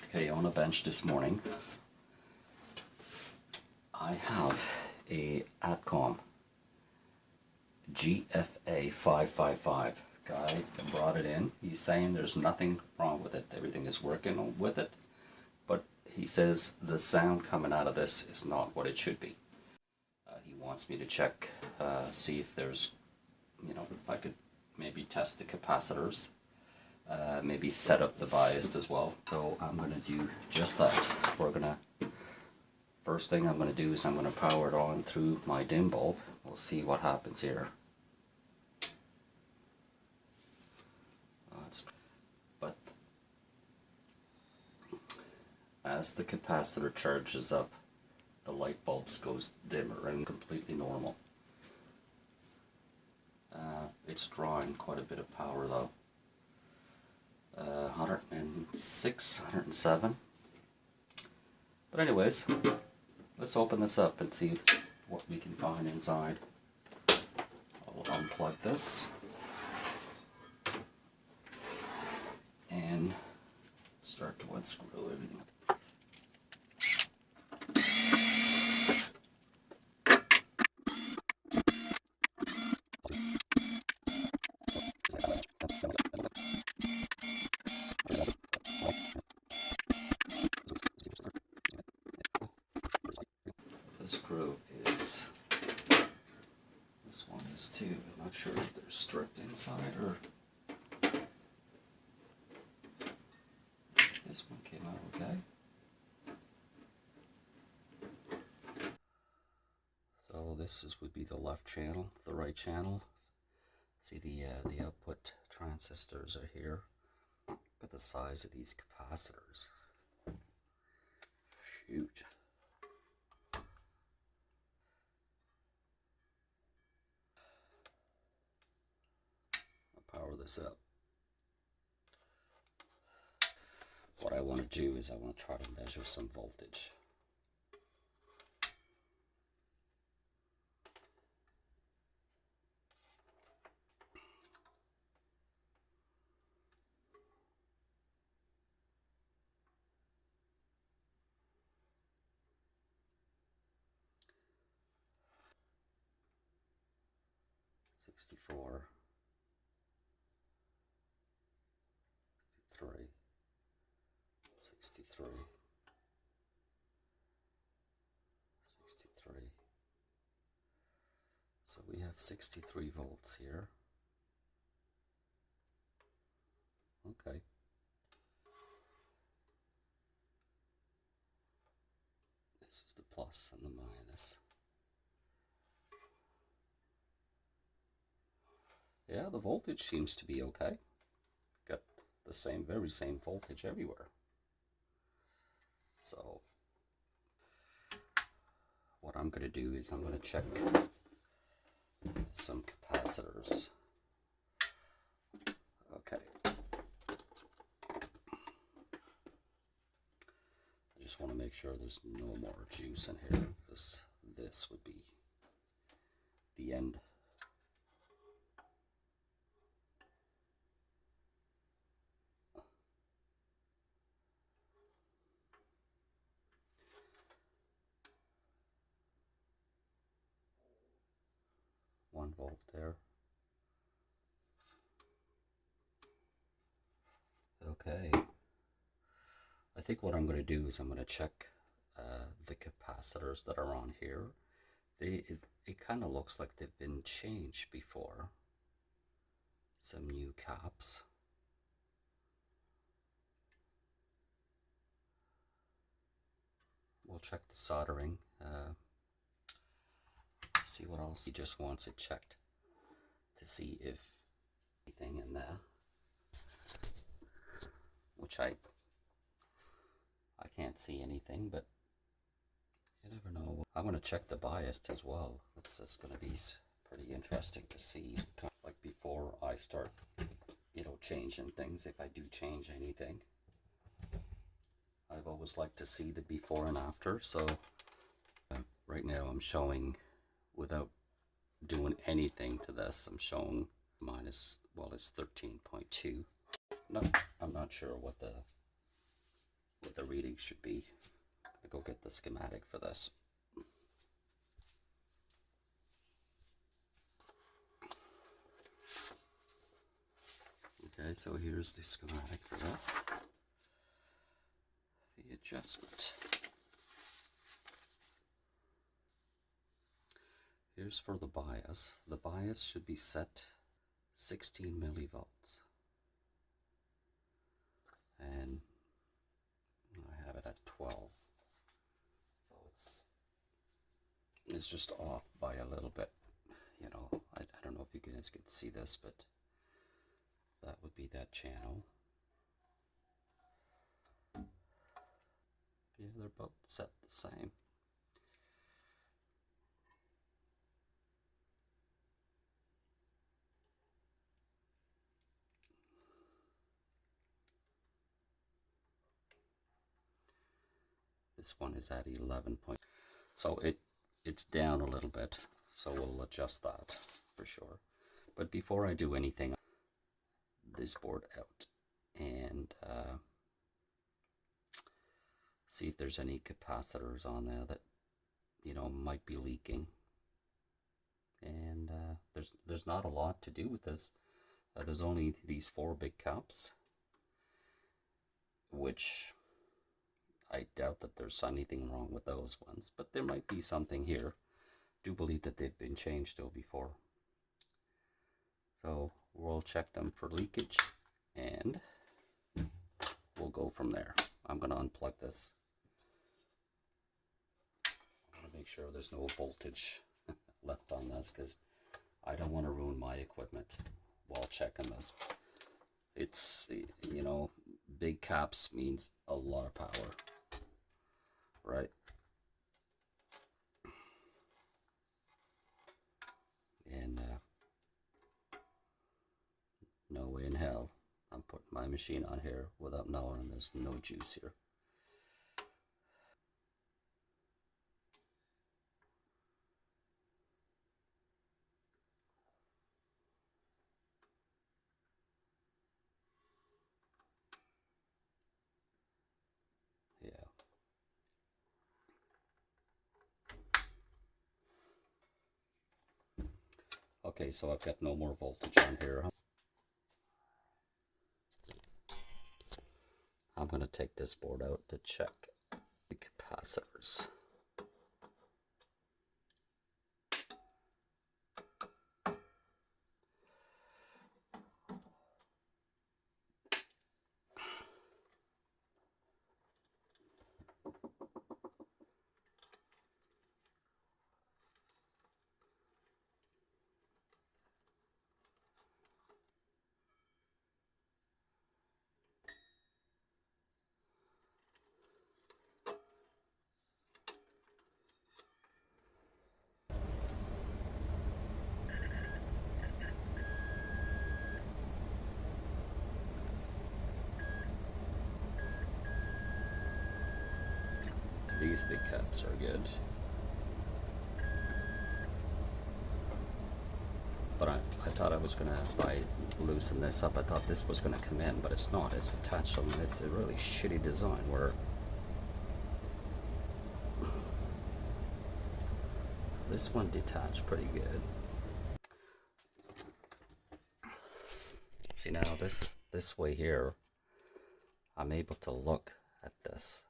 Okay, on a bench this morning, I have a Adcom GFA-555. Guy brought it in. He's saying there's nothing wrong with it. Everything is working with it. But he says the sound coming out of this is not what it should be. He wants me to check, see if there's, if I could maybe test the capacitors. Maybe set up the bias as well. So I'm going to do just that. First thing I'm going to do is I'm going to power it on through my dim bulb. We'll see what happens here. But as the capacitor charges up, the light bulbs goes dimmer and completely normal. It's drawing quite a bit of power though. 106, 107. But anyways, let's open this up and see what we can find inside. I'll unplug this and start to unscrew everything. The screw is, this one is too. I'm not sure if they're stripped inside or this one came out okay. So this would be the left channel, the right channel. See the output transistors are here. Look at the size of these capacitors. Shoot. I'll power this up. What I want to do is I want to try to measure some voltage. $64, 63, 63, 63. So we have 63 volts here. Okay. This is the plus and the minus. Yeah, the voltage seems to be okay. Got the same, very same voltage everywhere. So what I'm going to do is I'm going to check some capacitors. Okay. I just want to make sure there's no more juice in here, because this would be the end. One volt there. Okay. I think what I'm going to do is I'm going to check the capacitors that are on here. It kind of looks like they've been changed before. Some new caps. We'll check the soldering. See what else. He just wants it checked to see if anything in there, which I can't see anything, but you never know. I'm going to check the bias as well. This is going to be pretty interesting to see, like before I start, changing things, if I do change anything. I've always liked to see the before and after. So right now I'm showing, without doing anything to this, I'm showing minus, well, it's 13.2. I'm not sure what the reading should be. I'm gonna go get the schematic for this. Okay, so here's the schematic for this. The adjustment. Here's for the bias. The bias should be set 16 millivolts. And I have it at 12. So it's just off by a little bit. You know, I don't know if you guys can see this, but that would be that channel. Yeah, they're both set the same. This one is at 11 point. So it's down a little bit. So we'll adjust that for sure. But before I do anything, this board out and see if there's any capacitors on there that, you know, might be leaking. And there's not a lot to do with this. There's only these 4 big caps, which I doubt that there's anything wrong with those ones, but there might be something here. I do believe that they've been changed though before. So we'll check them for leakage and we'll go from there. I'm going to unplug this. I'm going to make sure there's no voltage left on this because I don't want to ruin my equipment while checking this. It's, you know, big caps means a lot of power, right? And no way in hell I'm putting my machine on here without knowing there's no juice here. Yeah. Okay, so I've got no more voltage on here. I'm going to take this board out to check the capacitors. These big caps are good. But I thought I was going to, if I loosen this up, I thought this was going to come in, but it's not. It's attached to them. It's a really shitty design where this one detached pretty good. See now this way here, I'm able to look at this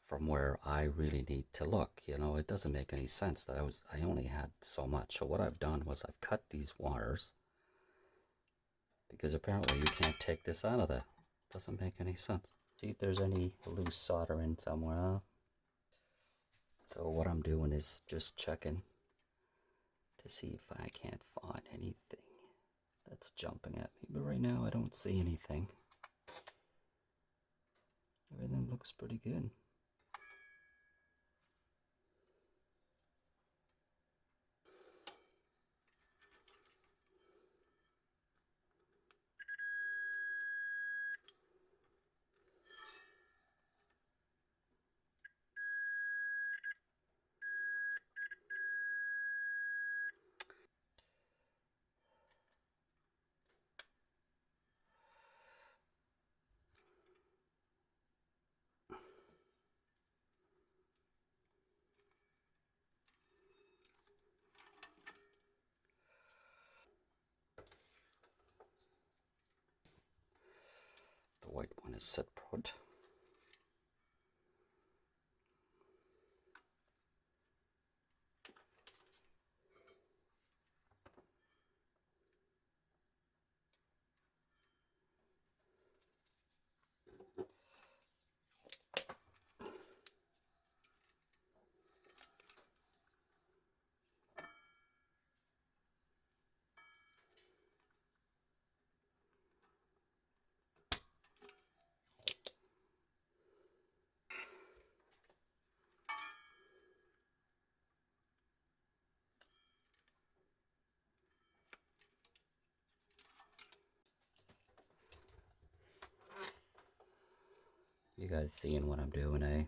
from where I really need to look. You know, it doesn't make any sense that I only had so much. So what I've done was I've cut these wires because apparently you can't take this out of there. Doesn't make any sense. See if there's any loose solder in somewhere. So what I'm doing is just checking to see if I can't find anything that's jumping at me. But right now I don't see anything. Everything looks pretty good. one is set put. You guys seeing what I'm doing, eh?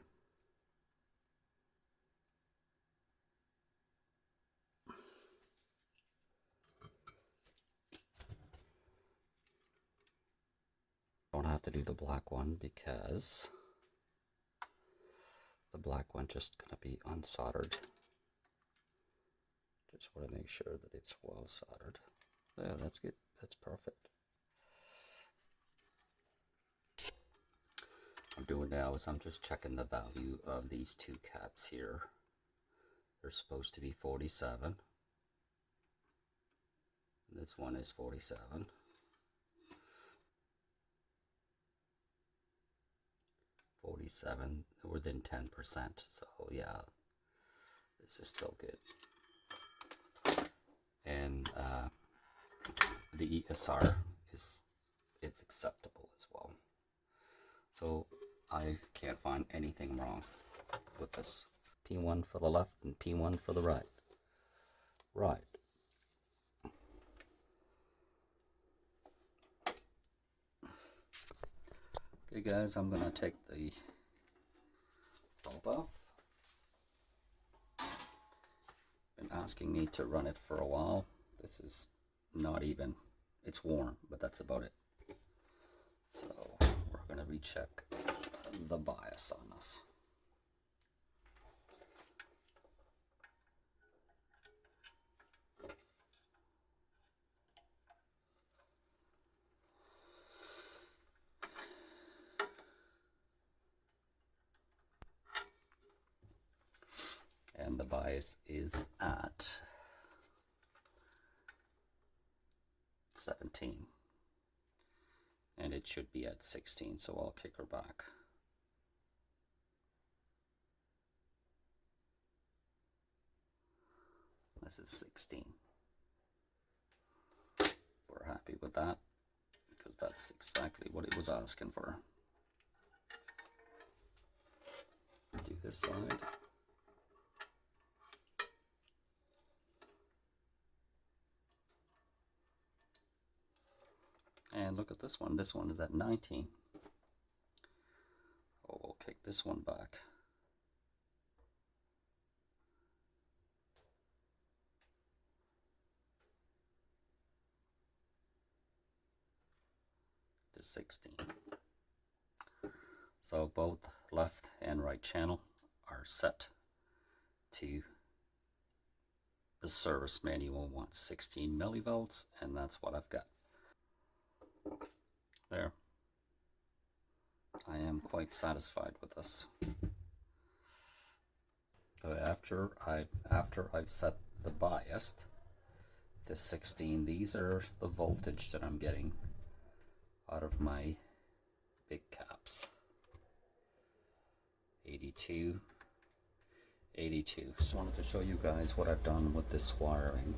Don't have to do the black one because the black one just gonna be unsoldered. Just want to make sure that it's well soldered. Yeah, that's good. That's perfect. What I'm doing now is I'm just checking the value of these two caps here. They're supposed to be 47. This one is 47. 47 within 10%. So yeah, this is still good. And the ESR is acceptable as well. So I can't find anything wrong with this. P1 for the left and P1 for the right. Right. Okay guys, I'm gonna take the bulb off. Been asking me to run it for a while. This is not even, it's warm, but that's about it. So we're gonna recheck the bias on this. And the bias is at 17. And it should be at 16, so I'll kick her back. This is 16. We're happy with that because that's exactly what it was asking for. Do this side. And look at this one. This one is at 19. Oh, we'll kick this one back. To 16. So both left and right channel are set to the service manual wants 16 millivolts, and that's what I've got. There. I am quite satisfied with this. So after I've set the bias to 16, these are the voltage that I'm getting out of my big caps. 82, 82. Just wanted to show you guys what I've done with this wiring.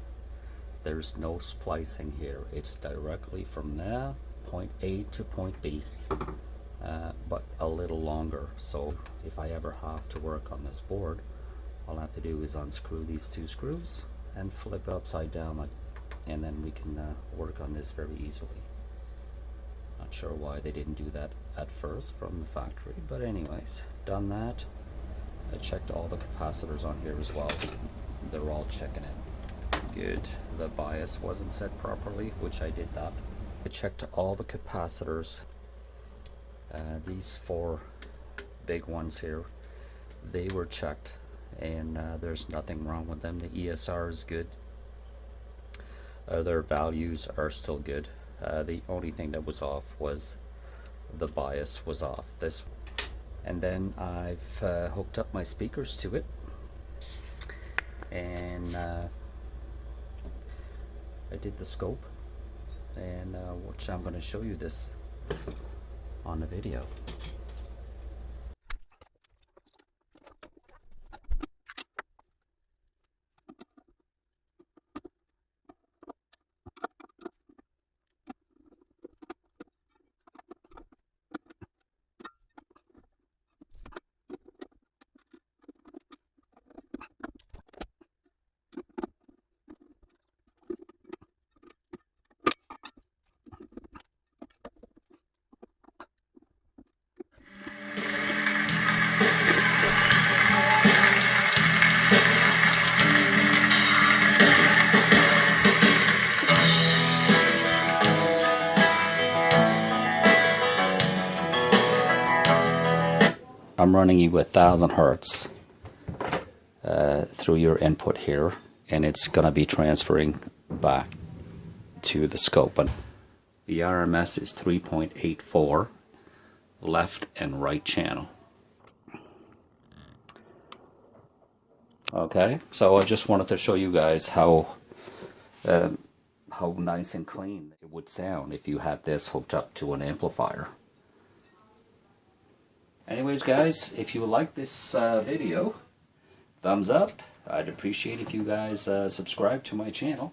There's no splicing here. It's directly from there, point A to point B, but a little longer. So if I ever have to work on this board, all I have to do is unscrew these two screws and flip it upside down, and then we can work on this very easily. Not sure why they didn't do that at first from the factory, but anyways, done that. I checked all the capacitors on here as well. They're all checking it. Good. The bias wasn't set properly, which I did that. I checked all the capacitors. These four big ones here, they were checked, and there's nothing wrong with them. The ESR is good. Their values are still good. The only thing that was off was the bias was off. This, and then I've hooked up my speakers to it, and I did the scope, and which I'm going to show you this on the video. I'm running you 1000 hertz through your input here, and it's going to be transferring back to the scope. And the RMS is 3.84 left and right channel. Okay, so I just wanted to show you guys how nice and clean it would sound if you had this hooked up to an amplifier. Anyways guys, if you like this video, thumbs up. I'd appreciate if you guys subscribe to my channel.